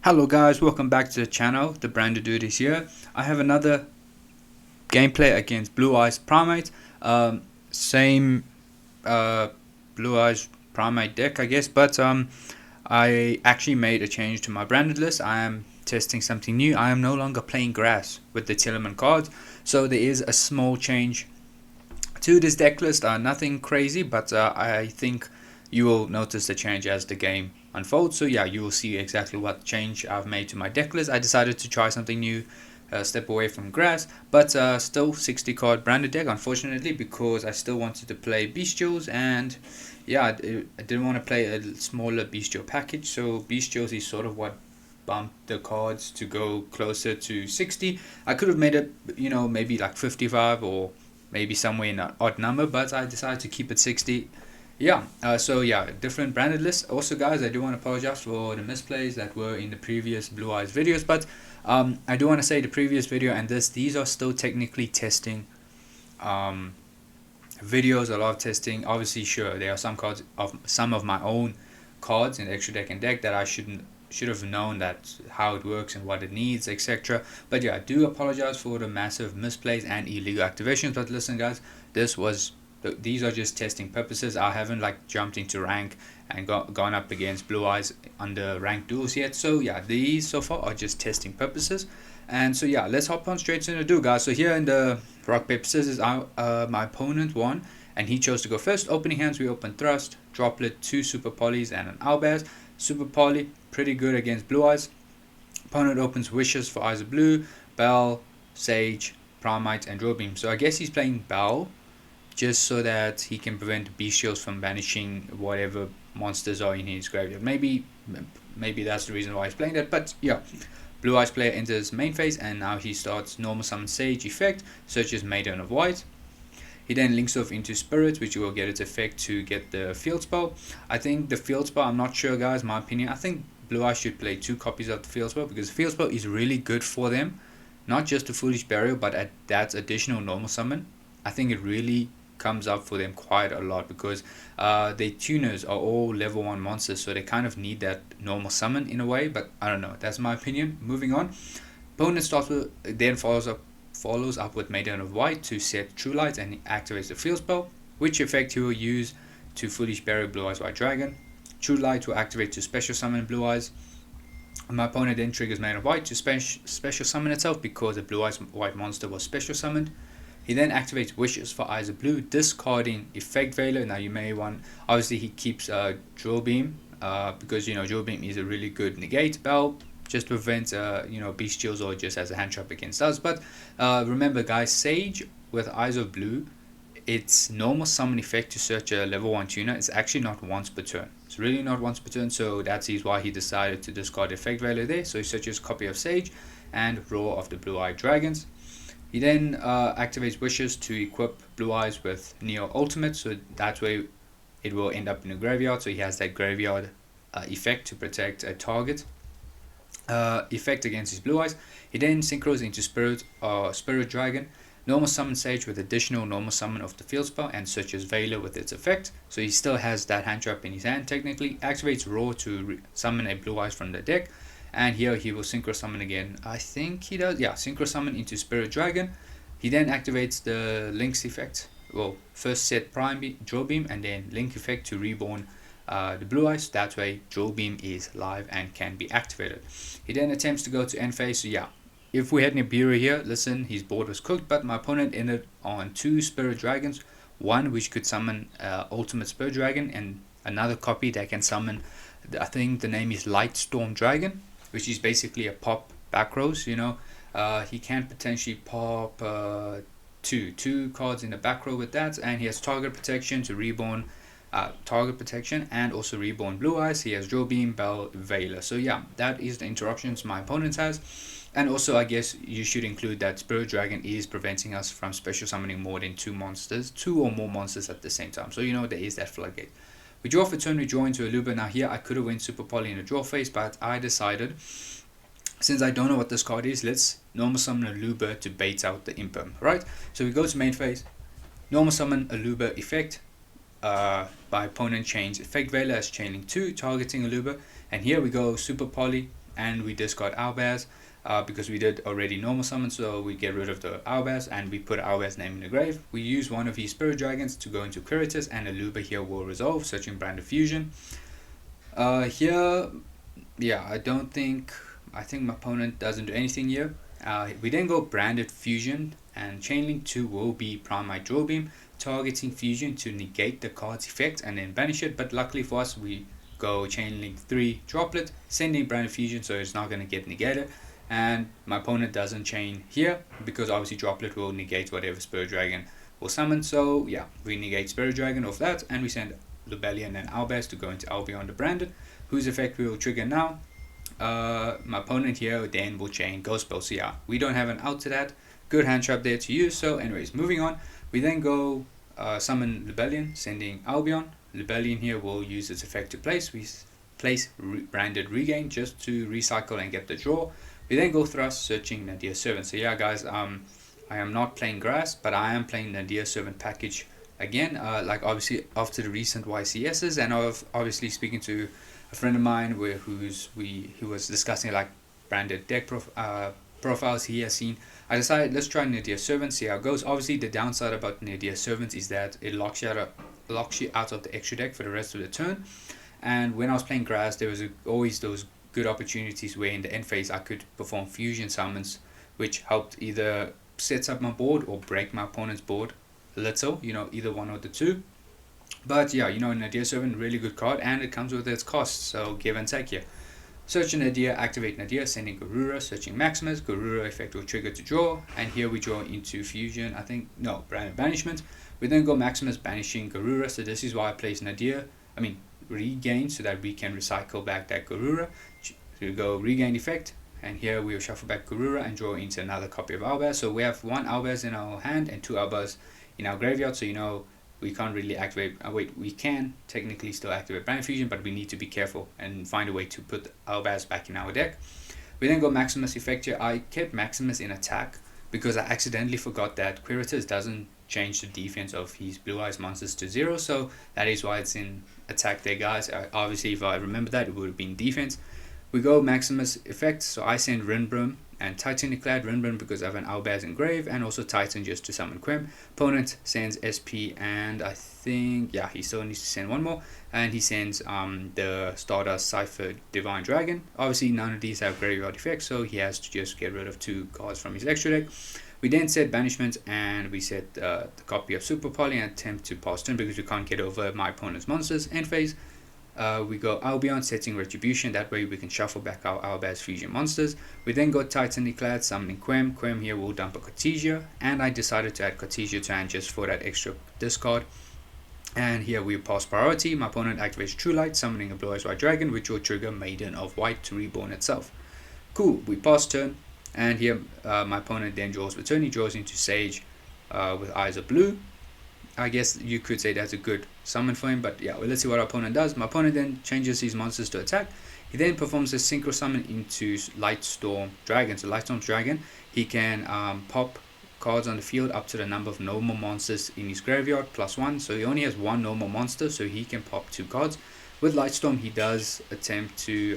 Hello guys, welcome back to the channel. The Branded Dude is here. I have another gameplay against Blue Eyes Primite. Same Blue Eyes Primite deck, I guess, but I actually made a change to my branded list. I am testing something new. I am no longer playing grass with the Telemann cards, so there is a small change to this deck list. Nothing crazy, but I think you will notice the change as the game unfolds. So yeah, you will see exactly what change I've made to my deck list. I decided to try something new, step away from grass, but still 60 card branded deck, unfortunately, because I still wanted to play bestials, and yeah, I didn't want to play a smaller bestial package. So bestials is sort of what bumped the cards to go closer to 60. I could have made it, maybe like 55 or maybe somewhere in an odd number, but I decided to keep it 60. Yeah, so yeah, different branded lists. Also guys, I do want to apologize for the misplays that were in the previous Blue Eyes videos, but I do want to say the previous video and these are still technically testing videos, a lot of testing. Obviously, sure, there are some of my own cards in the extra deck and deck that I should have known that how it works and what it needs, etc. But yeah, I do apologize for the massive misplays and illegal activations. But listen guys, these are just testing purposes. I haven't like jumped into rank and gone up against Blue Eyes under ranked duels yet. So yeah, these so far are just testing purposes. And so yeah, let's hop on straight into the duel, guys. So here in the rock paper scissors, my opponent won and he chose to go first. Opening hands, we open Thrust, Droplet, 2 Super Polys and an Owlbears. Super Poly, pretty good against Blue Eyes. Opponent opens Wishes for Eyes of Blue, Bell, Sage, Primite and Drawbeam. So I guess he's playing Bell just so that he can prevent bestials from banishing whatever monsters are in his graveyard. Maybe that's the reason why he's playing that, but yeah. Blue Eyes player enters main phase and now he starts normal summon Sage effect, searches Maiden of White. He then links off into Spirit, which will get its effect to get the field spell. I think the field spell, I'm not sure guys, my opinion, I think Blue Eyes should play 2 copies of the field spell because the field spell is really good for them. Not just the Foolish Burial, but that's additional normal summon. I think it really comes up for them quite a lot because their tuners are all level 1 monsters, so they kind of need that normal summon in a way, but I don't know, that's my opinion. Moving on, opponent starts with, then follows up with Maiden of White to set True Light and activates the field spell, which effect he will use to Foolish Bury Blue Eyes White Dragon. True Light will activate to special summon Blue Eyes. My opponent then triggers Maiden of White to special summon itself because the Blue Eyes White monster was special summoned. He then activates Wishes for Eyes of Blue, discarding Effect Veiler. Now you may want, obviously he keeps Drill Beam because Drill Beam is a really good negate bell, just to prevent bestials or just as a hand trap against us. But remember guys, Sage with Eyes of Blue, its normal summon effect to search a level 1 tuner is actually not once per turn. It's really not once per turn, so that's why he decided to discard Effect Veiler there. So he searches copy of Sage and Roar of the Blue Eyed Dragons. He then activates Wishes to equip Blue Eyes with Neo Ultimate, so that way it will end up in a graveyard, so he has that graveyard effect to protect a target effect against his Blue Eyes. He then synchros into Spirit Dragon, normal summon Sage with additional normal summon of the field spell, and searches Veiler with its effect, so he still has that hand trap in his hand technically. Activates Roar to summon a Blue Eyes from the deck. And here he will synchro summon again. I think he does. Yeah, synchro summon into Spirit Dragon. He then activates the Link's effect. Well, first set Drill Beam and then Link effect to reborn the Blue Eyes. That way Drill Beam is live and can be activated. He then attempts to go to end phase. So yeah, if we had Nibiru here, listen, his board was cooked, but my opponent ended on 2 Spirit Dragons. One which could summon Ultimate Spirit Dragon and another copy that can summon, I think the name is Light Storm Dragon, which is basically a pop back rows. He can potentially pop two cards in the back row with that, and he has target protection to reborn target protection and also reborn Blue Eyes. He has Drill Beam, Bell, Veiler. So yeah, that is the interruptions my opponent has. And also I guess you should include that Spirit Dragon is preventing us from special summoning more than 2 or more monsters at the same time. So there is that floodgate. We draw for turn, we draw into a Luba. Now here I could have went Super Poly in a draw phase, but I decided, since I don't know what this card is, let's normal summon a Luba to bait out the Imperm, right? So we go to main phase, normal summon a Luba effect, by opponent chains Effect Veiler as Chainlink 2, targeting a Luba, and here we go Super Poly and we discard Owlbears because we did already normal summon, so we get rid of the Owlbears and we put Owlbear's name in the grave. We use one of his Spirit Dragons to go into Quiritus, and a Luba here will resolve, searching Branded Fusion. Here, yeah, I think my opponent doesn't do anything here. We then go Branded Fusion, and Chainlink 2 will be Primite Drill Beam, targeting Fusion to negate the card's effect and then banish it, but luckily for us we go Chainlink 3 Droplet, sending Branded Fusion, so it's not going to get negated, and my opponent doesn't chain here because obviously Droplet will negate whatever Spirit Dragon will summon, so yeah, we negate Spirit Dragon off that, and we send Lubellion and Owlbears to go into Albion the Branded, whose effect we will trigger now. My opponent here then will chain Ghost Spell, so yeah, we don't have an out to that. Good hand trap there to use. So anyways, moving on, we then go summon Lubellion, sending Albion. Lubellion here will use its effect to place. We place Branded Regain just to recycle and get the draw. We then go Thrust, searching Nadir Servant. So yeah guys, I am not playing Grass, but I am playing Nadir Servant package again, like obviously after the recent YCSs, and obviously speaking to a friend of mine who was discussing like branded deck profiles he has seen. I decided let's try Nadir Servant, see how it goes. Obviously the downside about Nadir Servant is that it locks you out of the extra deck for the rest of the turn, and when I was playing Grass there was always those good opportunities where in the end phase I could perform fusion summons, which helped either set up my board or break my opponent's board a little, either one or the two. But yeah, Nadir Servant, really good card, and it comes with its cost, so give and take here. Search Nadir, activate Nadir, sending Garura, searching Maximus. Garura effect will trigger to draw, and here we draw into Fusion, Branded Banishment. We then go Maximus, banishing Garura, so this is why I place Regain, so that we can recycle back that Garura. So we go Regain effect, and here we will shuffle back Garura and draw into another copy of Owlbear. So we have one Owlbear in our hand and two Owlbears in our graveyard, so we can't really activate, we can technically still activate Brand Fusion, but we need to be careful and find a way to put Owlbears back in our deck. We then go Maximus effect here. I kept Maximus in attack because I accidentally forgot that Quiritus doesn't change the defense of his Blue Eyes monsters to 0, so that is why it's in attack there guys. Obviously if I remember that, it would have been defense. We go Maximus effect, so I send Rinbrim and Titan Clad Rinbrim because I have an Owlbears in grave, and also Titan just to summon Quem. Opponent sends SP, and I think, yeah, he still needs to send one more, and he sends the Stardust Cypher Divine Dragon. Obviously none of these have graveyard effects, so he has to just get rid of 2 cards from his extra deck. We then set Banishment, and we set the copy of Super Poly and attempt to pass turn because we can't get over my opponent's monsters. End phase. We go Albion, setting Retribution, that way we can shuffle back our Owlbears Fusion monsters. We then go Titan Clad, summoning Quem. Quem here will dump a Cortesia, and I decided to add Cortesia to hand just for that extra discard. And here we pass priority. My opponent activates True Light, summoning a Blue Eyes White Dragon, which will trigger Maiden of White to reborn itself. Cool, we pass turn, and here my opponent then draws for turn. He draws into Sage with Eyes of Blue. I guess you could say that's a good summon for him, but yeah, well, let's see what our opponent does. My opponent then changes his monsters to attack. He then performs a synchro summon into Lightstorm Dragon. So Lightstorm Dragon, he can pop cards on the field up to the number of normal monsters in his graveyard +1. So he only has 1 normal monster, so he can pop 2 cards. With Lightstorm, he does attempt to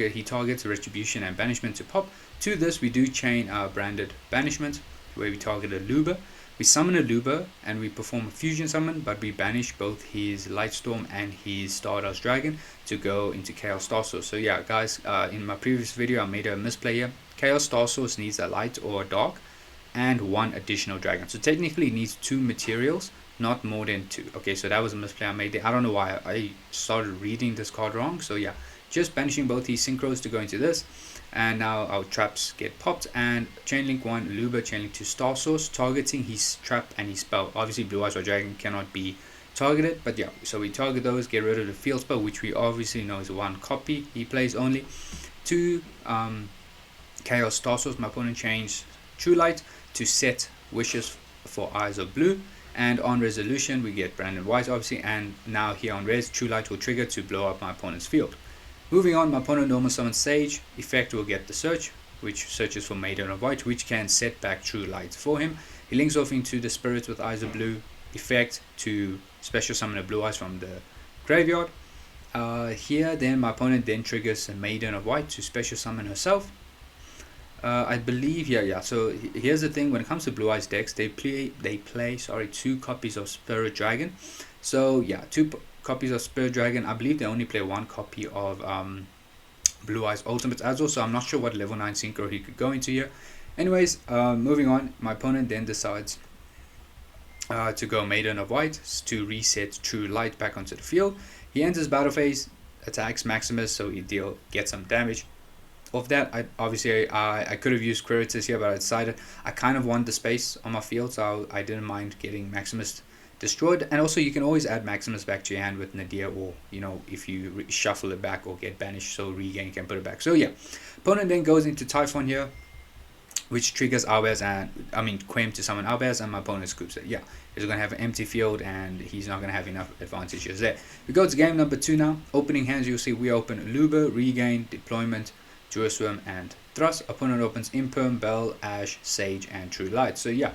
he targets Retribution and Banishment to pop. To this we do chain Branded Banishment, where we target a Luba. We summon a Luba and we perform a fusion summon, but we banish both his Lightstorm and his Stardust Dragon to go into Chaos Star Source. So yeah guys, in my previous video I made a misplay here. Chaos Star Source needs a light or a dark and 1 additional dragon, so technically it needs 2 materials, not more than 2. Okay, so that was a misplay I made there. I don't know why I started reading this card wrong. So yeah, just banishing both these synchros to go into this, and now our traps get popped. And Chainlink 1 Luba, Chainlink 2 Star Source, targeting his trap and his spell. Obviously Blue Eyes White Dragon cannot be targeted, but yeah, so we target those, get rid of the field spell, which we obviously know is 1 copy he plays only. 2 Chaos Star Source, my opponent changed True Light to set Wishes for Eyes of Blue, and on resolution we get Branded White obviously, and now here on res True Light will trigger to blow up my opponent's field. Moving on, my opponent normal summons Sage. Effect will get the search, which searches for Maiden of White, which can set back True Light for him. He links off into the Spirits with Eyes of Blue. Effect to special summon a Blue Eyes from the graveyard. Here then my opponent then triggers a Maiden of White to special summon herself. I believe, yeah. So here's the thing: when it comes to Blue Eyes decks, they play two copies of Spirit Dragon. So yeah, copies of Spirit Dragon. I believe they only play one copy of Blue Eyes Ultimates as well. So I'm not sure what level 9 synchro he could go into here. Anyways, moving on. My opponent then decides to go Maiden of White to reset True Light back onto the field. He enters battle phase, attacks Maximus, so he gets some damage. Of that, I could have used Quiritus here, but I decided I kind of want the space on my field, so I didn't mind getting Maximus destroyed. And also, you can always add Maximus back to your hand with Nadir, or if you shuffle it back or get banished, so Regain can put it back. So yeah, opponent then goes into Typhon here, which triggers Albaz Quem to summon Albaz, and my opponent scoops it. Yeah, he's going to have an empty field, and he's not going to have enough advantages there. We go to game number 2 now. Opening hands, you'll see we open Luba, Regain, Deployment, Jerusalem, and Thrust. Opponent opens Imperm, Bell, Ash, Sage, and True Light. So yeah,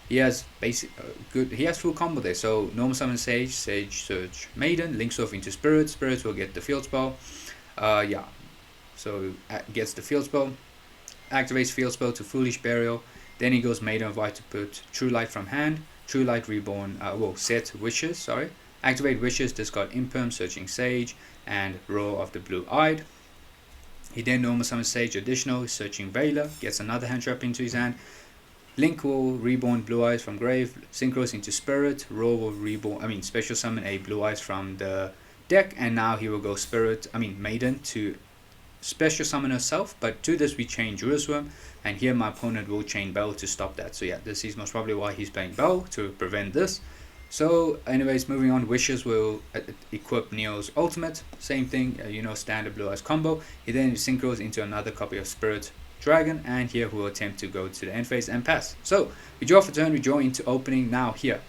he has he has full combo there. So normal summon Sage, Sage Surge Maiden, links off into Spirit. Spirit will get the field spell. Yeah, so gets the field spell. Activates field spell to Foolish Burial. Then he goes Maiden of White to put True Light from hand. True Light Reborn. Set Wishes. Sorry. Activate Wishes. Discard Imperm, Searching Sage, and Roar of the Blue Eyed. He then normal summons Sage additional, Searching Veiler, gets another hand trap into his hand. Link will reborn Blue Eyes from grave, Synchros into Spirit. Roar will special summon a Blue Eyes from the deck, and now he will go Maiden to special summon herself. But to this we chain Jerusalem, and here my opponent will chain Bell to stop that. So yeah, this is most probably why he's playing Bell, to prevent this. So anyways, moving on, Wishes will equip Neo's ultimate, same thing, standard Blue Eyes combo. He then synchros into another copy of Spirit Dragon, and here we will attempt to go to the end phase and pass. So we draw for turn, we draw into opening now here.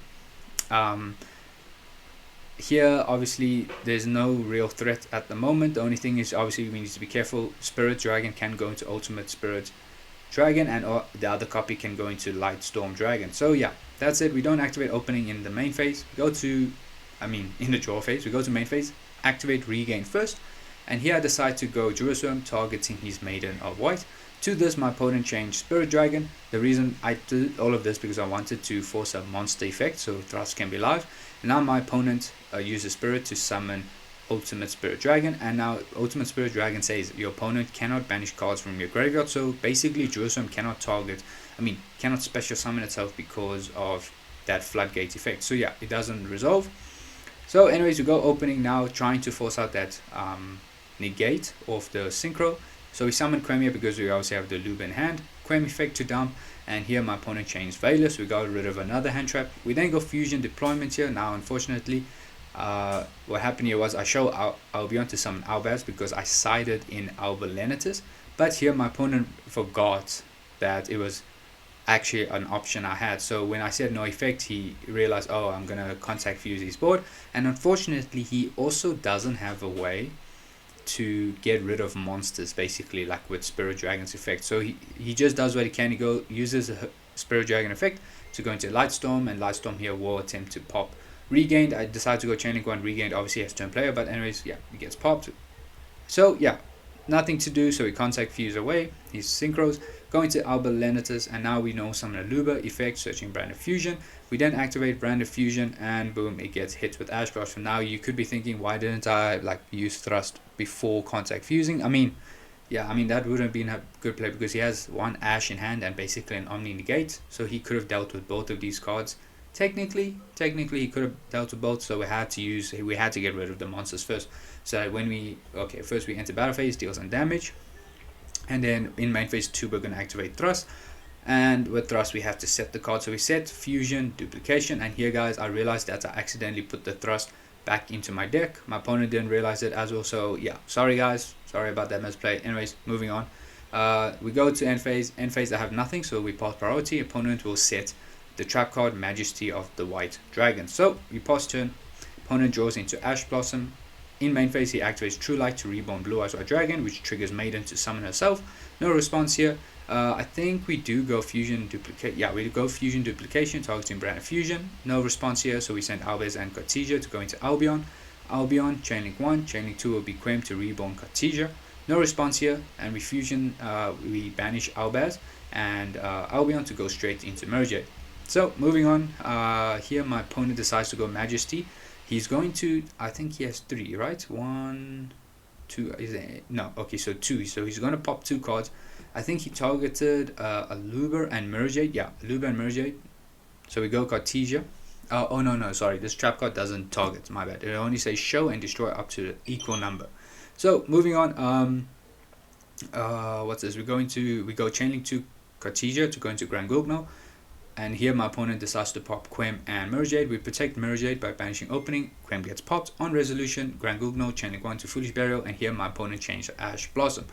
Here obviously there's no real threat at the moment. The only thing is obviously we need to be careful. Spirit Dragon can go into ultimate Spirit Dragon, and the other copy can go into Light Storm Dragon. So yeah, that's it. We don't activate opening in the main phase. We go to, in the draw phase, we go to main phase, activate Regain first, and here I decide to go Jerusalem, targeting his Maiden of White. To this, my opponent changed Spirit Dragon. The reason I did all of this because I wanted to force a monster effect so Thrust can be live. Now my opponent uses Spirit to summon Ultimate Spirit Dragon, and now Ultimate Spirit Dragon says your opponent cannot banish cards from your graveyard. So basically Jerusalem cannot cannot special summon itself because of that floodgate effect. So yeah, it doesn't resolve. So anyways, we go opening now, trying to force out that negate of the synchro. So we summon Quem here because we also have the Luba in hand. Quem effect to dump, and here my opponent chains Veiler, so we got rid of another hand trap. We then go Fusion Deployment here. Now unfortunately, what happened here was I show Albion to summon Albaz because I sided in Alba Lenitus, but here my opponent forgot that it was actually an option I had. So when I said no effect, he realized, oh, I'm gonna contact fuse his board, and unfortunately he also doesn't have a way to get rid of monsters, basically like with Spirit Dragon's effect. So he just does what he can. He uses a Spirit Dragon effect to go into Lightstorm, and Lightstorm here will attempt to pop Regained. I decided to go Chain Link 1. Regained obviously has turn player, but anyways, yeah, he gets popped. So yeah, nothing to do, so we contact fuse away his synchros, going to Alba Lenitus, and now we know summon a Luba effect, searching Brand of Fusion. We then activate Brand of Fusion, and boom, it gets hit with Ash Blast. So now you could be thinking, why didn't I use Thrust before contact fusing? That would have been a good play because he has one Ash in hand and basically an Omni Negate, so he could have dealt with both of these cards. Technically he could have dealt with both, so we had to get rid of the monsters first. So when first we enter battle phase, deal some damage, and then in main phase 2 we're going to activate Thrust, and with Thrust we have to set the card. So we set Fusion, Duplication, and here guys I realized that I accidentally put the Thrust back into my deck. My opponent didn't realize it as well, so yeah, sorry guys, sorry about that misplay. Anyways, moving on, we go to end phase. End phase I have nothing, so we pass priority. Opponent will set the trap card Majesty of the White Dragon. So we pass turn, opponent draws into Ash Blossom. In main phase he activates True Light to reborn Blue Eyes White Dragon, which triggers Maiden to summon herself. No response here. I think we do go Fusion Duplicate. Yeah, we go Fusion Duplication, targeting Brand of Fusion. No response here, so we send Albaz and Cartesia to go into Albion. Albion, chainlink 1, chainlink 2 will be Quem to reborn Cartesia. No response here, and refusion, we banish Albaz, and Albion to go straight into Merge. So moving on, here my opponent decides to go Majesty. He's going to, I think he has 3, right? 1, 2, is it? No, okay, so 2. So he's going to pop 2 cards. I think he targeted Aluber and Merge. Yeah, Aluber and Merge. So we go Cartesia. Oh no, sorry, this trap card doesn't target, my bad. It only says show and destroy up to the equal number. So moving on, what's this? We go chainlink to Cartesia to go into Grand Gugno. And here my opponent decides to pop Quem and Mergeade. We protect Mergeade by banishing opening. Quem gets popped. On resolution, Grand Gugno, chainlink 1 to Foolish Burial, and here my opponent changed to Ash Blossom.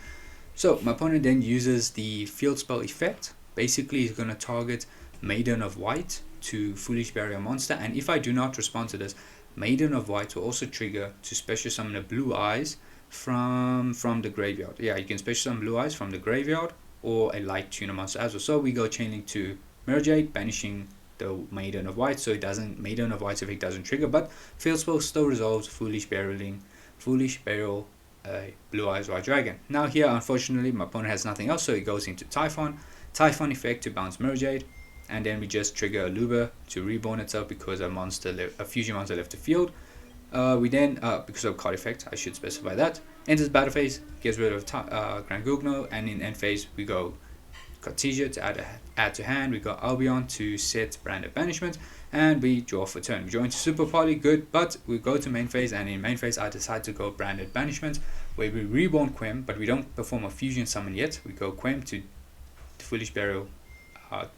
So my opponent then uses the field spell effect. Basically, he's going to target Maiden of White to Foolish Burial monster, and if I do not respond to this, Maiden of White will also trigger to special summon a Blue Eyes from the graveyard. Yeah, you can special summon Blue Eyes from the graveyard or a light tuner monster as well. So we go chainlink to Mergeade, banishing the Maiden of White, so it doesn't, Maiden of White's effect doesn't trigger, but field spell still resolves Foolish Burial, Blue Eyes White Dragon. Now here, unfortunately, my opponent has nothing else, so he goes into Typhon effect to bounce Mergeade, and then we just trigger Aluber to reborn itself because a fusion monster left the field. We then, because of card effect, I should specify that, enters battle phase, gets rid of Grand Gugno, and in end phase we go Cartesia to add to hand, we got Albion to set Branded Banishment, and we draw for turn. We draw into Super Poly, good, but we go to main phase, and in main phase I decide to go Branded Banishment, where we reborn Quem, but we don't perform a fusion summon yet. We go Quem to Foolish Burial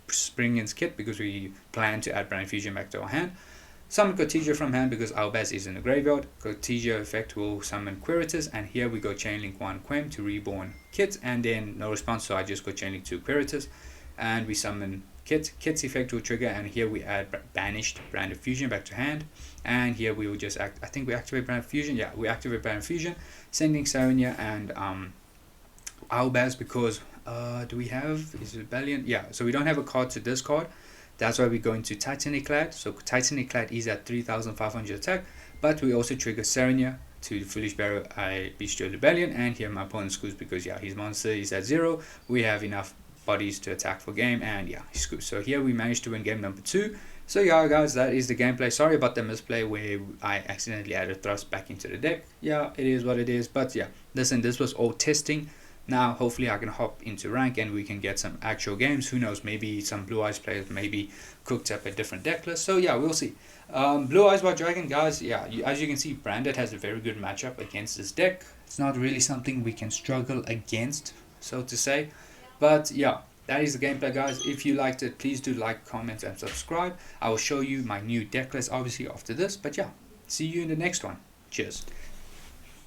Springin's kit because we plan to add Brand Fusion back to our hand. Summon Cartesia from hand because Albaz is in the graveyard. Cartesia effect will summon Quiritus, and here we go chainlink 1 Quem to reborn Kit, and then no response, so I just go chainlink 2 Quiritus, and we summon Kit. Kit's effect will trigger, and here we add banished Brand of Fusion back to hand, and here we will just I think we activate Brand of Fusion. Yeah, we activate Brand of Fusion, sending Sarania and Albaz because do we have is Rebellion? Yeah, so we don't have a card to discard. That's why we go into Titaniclad. So Titaniclad is at 3,500 attack, but we also trigger Sarania to Foolish Burial Bestial Rebellion, and here my opponent screws because yeah, his monster is at 0. We have enough bodies to attack for game, and yeah, he screws. So here we managed to win game number 2. So yeah guys, that is the gameplay. Sorry about the misplay where I accidentally added Thrust back into the deck. Yeah, it is what it is, but yeah, listen, this was all testing. Now hopefully I can hop into rank and we can get some actual games. Who knows, maybe some Blue Eyes players maybe cooked up a different deck list. So yeah, we'll see. Blue Eyes White Dragon, guys, yeah, as you can see, Branded has a very good matchup against this deck. It's not really something we can struggle against, so to say. But yeah, that is the gameplay, guys. If you liked it, please do like, comment, and subscribe. I will show you my new deck list obviously after this. But yeah, see you in the next one. Cheers.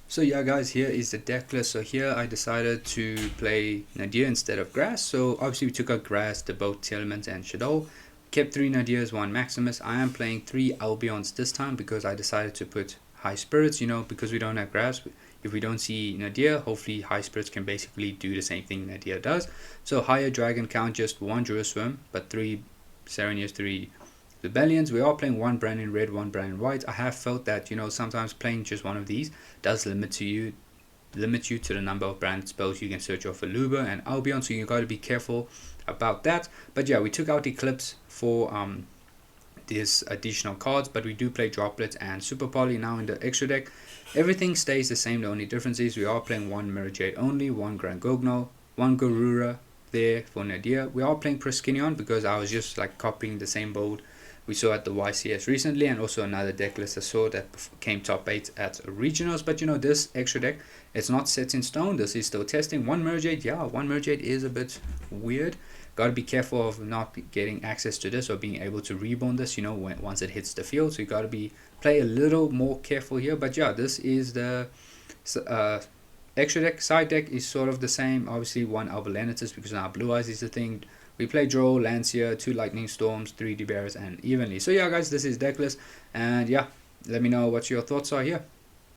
So yeah guys, here is the deck list. So here I decided to play Nadir instead of Grass. So obviously we took out Grass, the both Telement and Shadow. Kept 3 Nadirs, 1 Maximus. I am playing 3 Albions this time because I decided to put High Spirits, you know, because we don't have Grass. If we don't see Nadir, hopefully High Spirits can basically do the same thing Nadir does. So higher Dragon count, just 1 Jerusalem, but 3 Serenias, 3 Rebellions. We are playing 1 brand in red, 1 brand in white. I have felt that, you know, sometimes playing just one of these does limit you to the number of brand spells you can search off for Luba and Albion, so you got to be careful about that. But yeah, we took out Eclipse for this additional cards, but we do play Droplets and Super Poly now in the extra deck. Everything stays the same. The only difference is we are playing 1 Mirror Jade only, 1 Grand Gogno, 1 Garura there for Nadir. We are playing Preskinion because I was just like copying the same build we saw at the YCS recently, and also another deck list I saw that came top 8 at regionals. But you know, this extra deck, it's not set in stone. This is still testing. 1 Merjade, yeah, 1 Merjade is a bit weird. Got to be careful of not getting access to this or being able to reborn this, you know, once it hits the field. So you got to play a little more careful here. But yeah, this is the extra deck. Side deck is sort of the same. Obviously 1 Alvalenitus because now Blue Eyes is the thing. We play Droll, Lancia, 2 Lightning Storms, 3 D-Bears, and Evenly. So yeah guys, this is deck list, and yeah, let me know what your thoughts are here.